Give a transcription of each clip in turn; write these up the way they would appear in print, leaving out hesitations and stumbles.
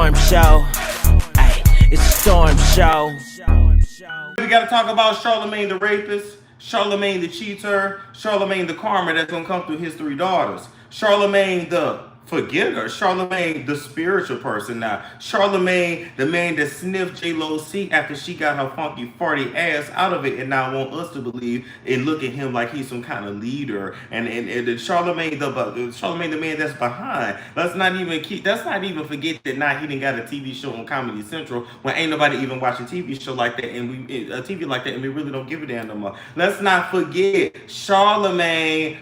storm show. Ay, it's a storm show. We gotta talk about Charlamagne the rapist, Charlamagne the cheater, Charlamagne the karma that's gonna come through his 3 daughters, Charlamagne the forgetter, Charlamagne the spiritual person now, Charlamagne the man that sniffed J-Lo's seat after she got her funky farty ass out of it and now want us to believe and look at him like he's some kind of leader and Charlamagne the man that's behind. Let's not even forget that now he done got a TV show on Comedy Central when ain't nobody even watching TV show like that and TV like that and we really don't give a damn no more. Let's not forget Charlamagne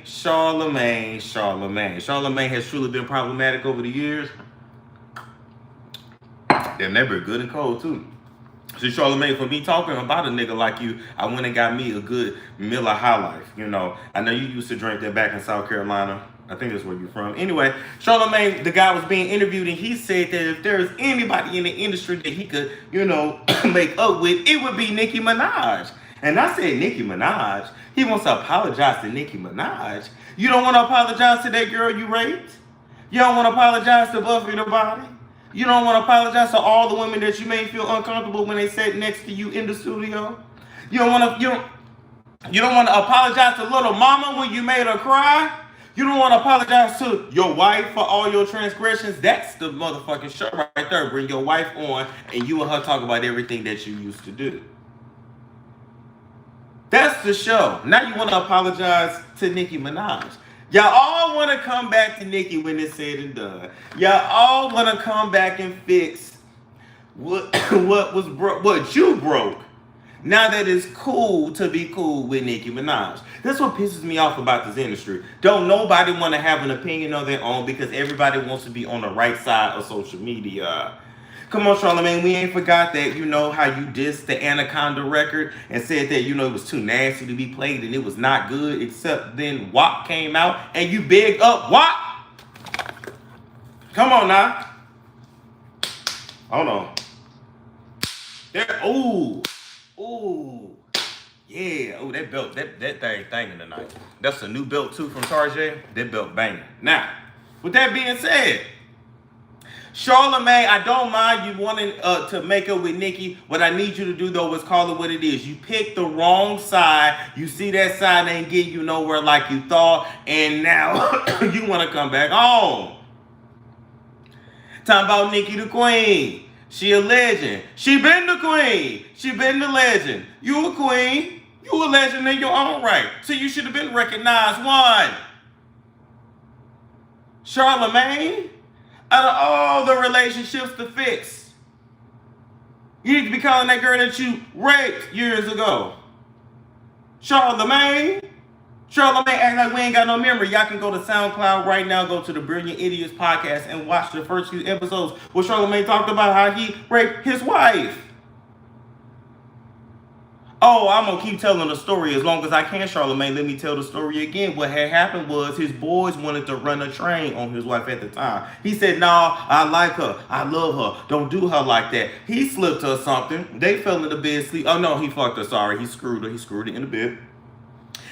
has truly been problematic over the years. Damn, that be good and cold too. So Charlamagne, for me talking about a nigga like you, I went and got me a good Miller High Life. You know, I know you used to drink that back in South Carolina. I think that's where you're from. Anyway, Charlamagne, the guy was being interviewed and he said that if there's anybody in the industry that he could, you know, make up with, it would be Nicki Minaj. And I said, Nicki Minaj? He wants to apologize to Nicki Minaj. You don't want to apologize to that girl you raped? You don't want to apologize to Buffy the Body? You don't want to apologize to all the women that you made feel uncomfortable when they sat next to you in the studio? You don't want to apologize to little mama when you made her cry? You don't want to apologize to your wife for all your transgressions? That's the motherfucking show right there. Bring your wife on and you and her talk about everything that you used to do. That's the show. Now you want to apologize to Nicki Minaj. Y'all all want to come back to Nicki when it's said and done. Y'all all want to come back and fix what you broke. Now that it's cool to be cool with Nicki Minaj. That's what pisses me off about this industry. Don't nobody want to have an opinion of their own because everybody wants to be on the right side of social media. Come on, Charlamagne, we ain't forgot that, you know, how you dissed the Anaconda record and said that, you know, it was too nasty to be played and it was not good, except then WAP came out and you bigged up WAP. Come on now. Hold on. There, ooh, yeah, oh, that belt, that thing thangin' tonight. That's a new belt too from Tarjay. That belt banging. Now, with that being said, Charlamagne, I don't mind you wanting to make up with Nicki. What I need you to do, though, is call it what it is. You picked the wrong side. You see that side ain't getting you nowhere like you thought. And now you want to come back home. Talking about Nicki the queen. She a legend. She been the queen. She been the legend. You a queen. You a legend in your own right. So you should have been recognized. One. Charlamagne. Out of all the relationships to fix, you need to be calling that girl that you raped years ago. Charlamagne act like we ain't got no memory. Y'all can go to SoundCloud right now, go to the Brilliant Idiots podcast and watch the first few episodes where Charlamagne talked about how he raped his wife. Oh, I'm going to keep telling the story as long as I can, Charlamagne. Let me tell the story again. What had happened was his boys wanted to run a train on his wife at the time. He said, nah, I like her. I love her. Don't do her like that. He slipped her something. They fell into bed sleep. Oh, no, he fucked her. Sorry. He screwed her. He screwed her in the bed.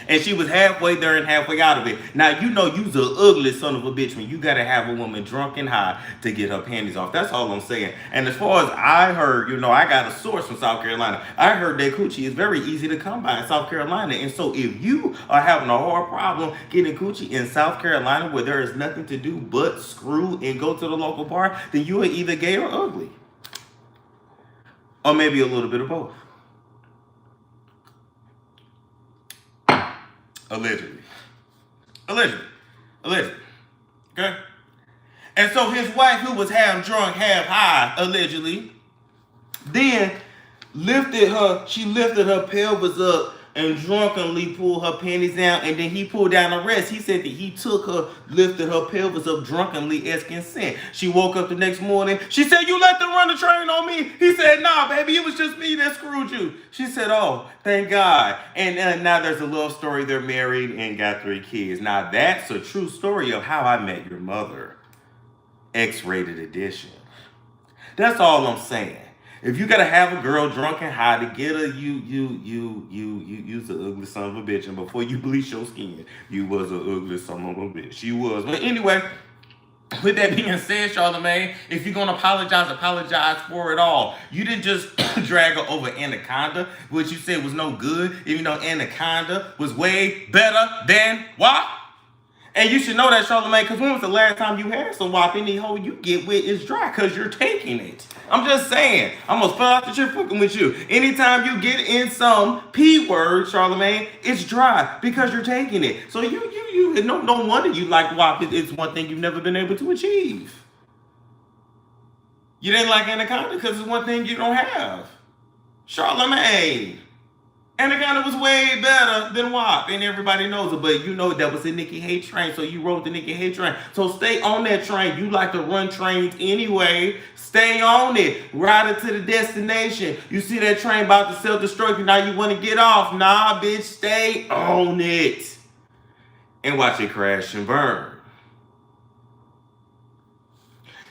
And she was halfway there and halfway out of it. Now, you know you's an ugly son of a bitch when you got to have a woman drunk and high to get her panties off. That's all I'm saying. And as far as I heard, you know, I got a source from South Carolina. I heard that coochie is very easy to come by in South Carolina. And so if you are having a hard problem getting coochie in South Carolina where there is nothing to do but screw and go to the local bar, then you are either gay or ugly. Or maybe a little bit of both. Allegedly. Okay? And so his wife, who was half drunk, half high, allegedly, then lifted her pelvis up and drunkenly pulled her panties down, and then he pulled down the rest. He said that he took her, lifted her pelvis up drunkenly as consent. She woke up the next morning. She said, you let them run the train on me? He said, nah, baby, it was just me that screwed you. She said, oh, thank God. And now there's a love story. They're married and got 3 kids. Now that's a true story of how I met your mother. X-rated edition. That's all I'm saying. If you gotta have a girl drunk and high to get her, you's an ugly son of a bitch. And before you bleach your skin, you was an ugly son of a bitch. You was. But anyway, with that being said, Charlamagne, if you're gonna apologize, apologize for it all. You didn't just drag her over Anaconda, which you said was no good, even though Anaconda was way better than WAP. And you should know that, Charlamagne, because when was the last time you had some WAP? Any hole you get with is dry, because you're taking it. I'm just saying. I'm going to spell out that you're fucking with you. Anytime you get in some P word, Charlamagne, it's dry, because you're taking it. So no wonder you like WAP. It's one thing you've never been able to achieve. You didn't like Anaconda because it's one thing you don't have. Charlamagne. Anaconda was way better than WAP, and everybody knows it, but you know that was the Nicki hate train, so you rode the Nicki hate train. So stay on that train. You like to run trains anyway. Stay on it. Ride it to the destination. You see that train about to self-destruct you, now you want to get off. Nah, bitch, stay on it. And watch it crash and burn.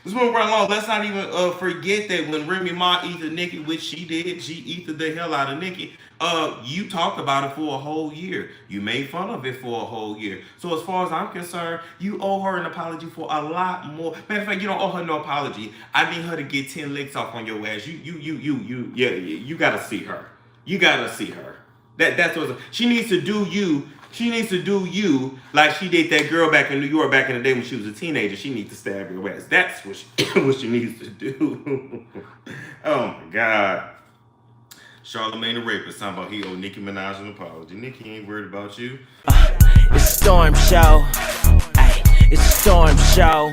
Let's move right along. Let's not even forget that when Remy Ma ethered Nicki, which she did, she ethered the hell out of Nicki. You talked about it for a whole year. You made fun of it for a whole year. So as far as I'm concerned, you owe her an apology for a lot more. Matter of fact, you don't owe her no apology. I need her to get 10 licks off on your ass. You gotta see her. You gotta see her. That's what she needs to do. She needs to do you like she did that girl back in New York back in the day when she was a teenager. She needs to stab your ass. That's what she needs to do. Oh my God. Charlamagne the rapist talking about he owed Nicki Minaj an apology. Nicki ain't worried about you. It's a storm show. Ay, it's a storm show.